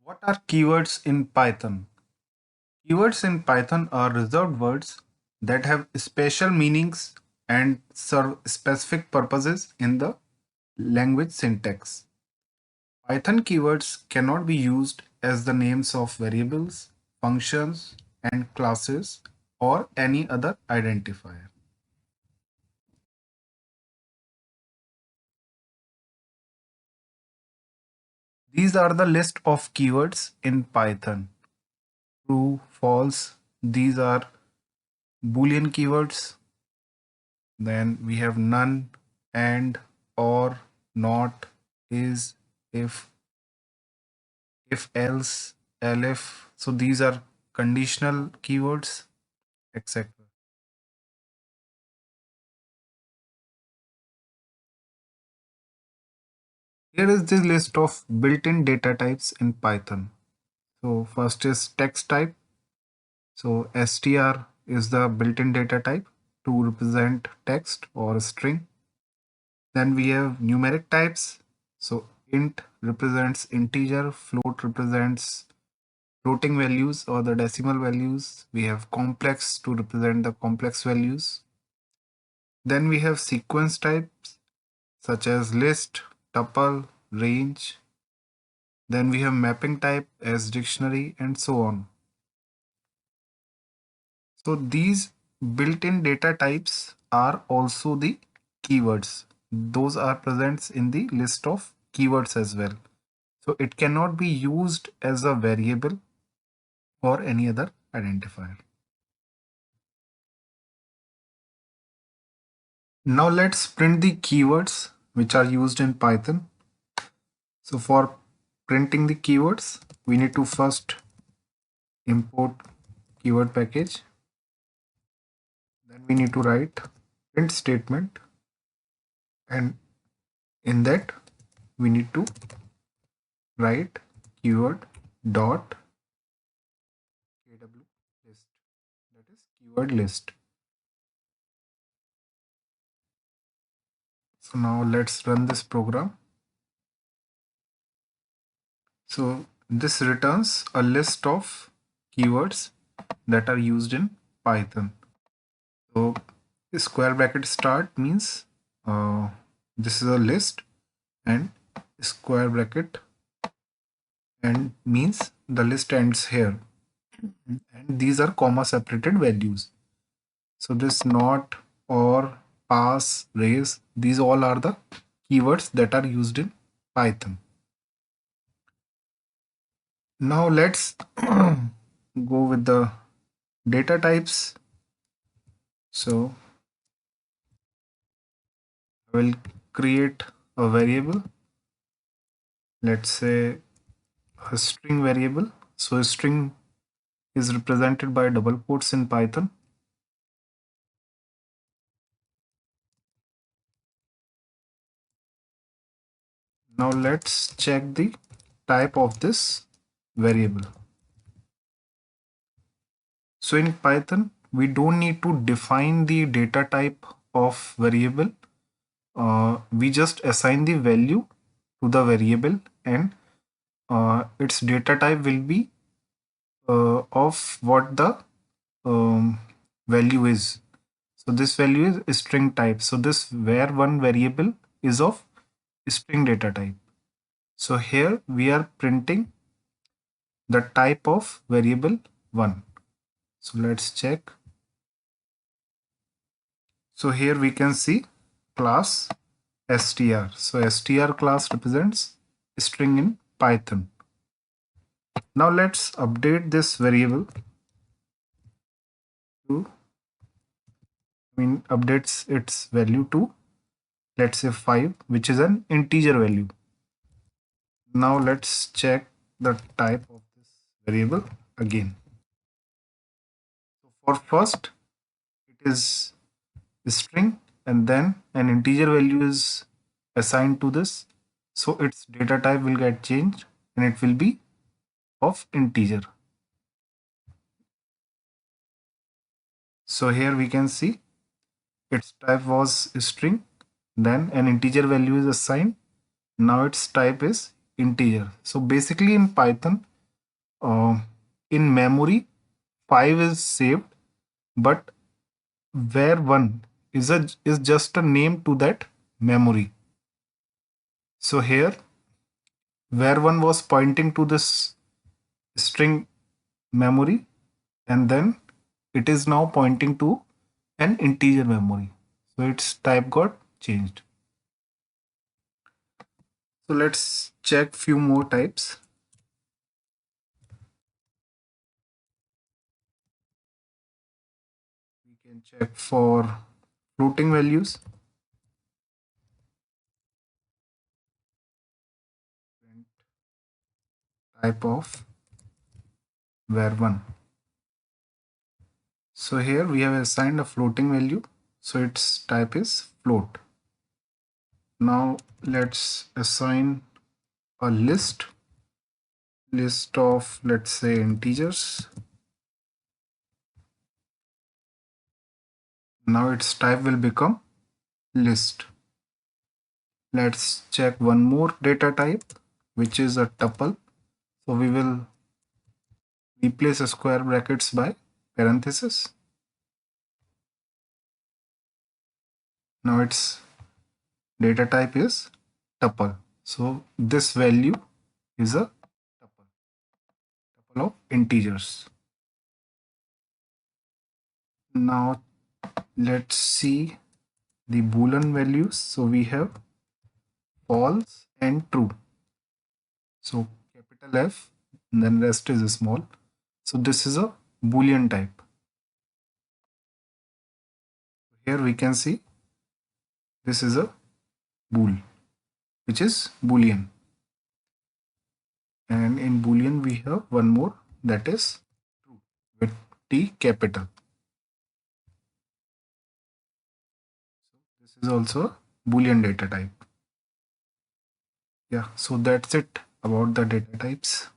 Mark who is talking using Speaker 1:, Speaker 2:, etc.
Speaker 1: What are keywords in Python? Keywords in Python are reserved words that have special meanings and serve specific purposes in the language syntax. Python keywords cannot be used as the names of variables, functions, and classes or any other identifier. These are the list of keywords in Python. True, false, these are Boolean keywords. Then we have none, and, or, not, is, if else, elif. So these are conditional keywords, etc. Here is the list of built-in data types in Python. So first is text type. So str is the built-in data type to represent text or a string. Then we have numeric types. So int represents integer, float represents floating values or the decimal values. We have complex to represent the complex values. Then we have sequence types such as list, tuple, range. Then we have mapping type as dictionary and so on. So these built-in data types are also the keywords. Those are present in the list of keywords as well. So it cannot be used as a variable or any other identifier. Now let's print the keywords which are used in Python. So for printing the keywords, we need to first import keyword package. Then we need to write print statement, and in that we need to write keyword dot kw list, that is keyword list. So now let's run this program. So this returns a list of keywords that are used in Python. So square bracket start means this is a list, and square bracket end means the list ends here, and these are comma separated values. So this not, or, pass, raise, these all are the keywords that are used in Python. Now let's go with the data types. So I will create a variable, let's say a string variable. So a string is represented by double quotes in Python. Now let's check the type of this variable. So in Python, we don't need to define the data type of variable. We just assign the value to the variable, and its data type will be of what the value is. So this value is string type. So this var one variable is of string data type. So here we are printing the type of variable 1. So let's check. So here we can see class str. So str class represents string in Python. Now let's update this variable to, updates its value to, let's say 5, which is an integer value. Now let's check the type of this variable again. So for first, it is string, and then an integer value is assigned to this. So its data type will get changed, and it will be of integer. So here we can see its type was string, then an integer value is assigned. Now its type is integer. So basically in Python, Uh, in memory, 5 is saved, but where 1 is just a name to that memory. So here, where 1 was pointing to this string memory, and then it is now pointing to an integer memory. So its type got changed. So let's check few more types. We can check for floating values, type of var1. So here we have assigned a floating value, so its type is float. Now let's assign a list of, let's say, integers. Now its type will become list. Let's check one more data type, which is a tuple. So we will replace square brackets by parenthesis. Now its data type is tuple. So this value is a tuple of integers. Now let's see the boolean values. So we have false and true. So capital F, and then rest is small. So this is a boolean type. Here we can see this is a bool, which is boolean. And in boolean we have one more, that is true with T capital. This is also a boolean data type. Yeah, so that's it about the data types.